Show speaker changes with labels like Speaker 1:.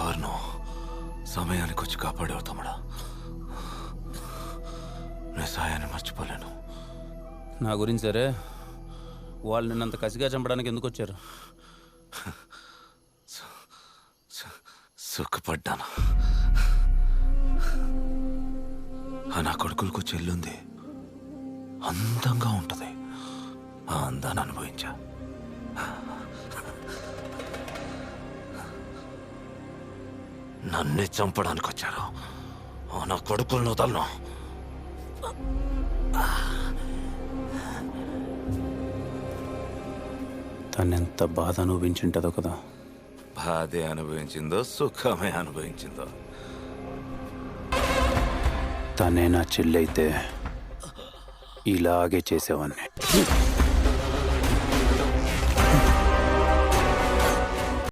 Speaker 1: ఎవరినో సమయానికి వచ్చి కాపాడావు తమ్ముడా. నేను సాయాన్ని మర్చిపోలేను.
Speaker 2: నా గురించి సరే, వాళ్ళు నిన్నంత కసిగా చంపడానికి ఎందుకు వచ్చారు?
Speaker 1: సుఖపడ్డాను. నా కొడుకులకు చెల్లుంది, అందంగా ఉంటుంది. ఆ అందాన్ని అనుభవించా. నన్నే చంపడానికి వచ్చారు. నా కొడుకులను వదలను.
Speaker 2: తనెంత బాధ అనుభవించుంటుందో కదా.
Speaker 1: బాధే అనుభవించిందో సుఖమే అనుభవించిందో.
Speaker 2: తనే నా చెల్లైతే ఇలాగే చేసేవాడిని.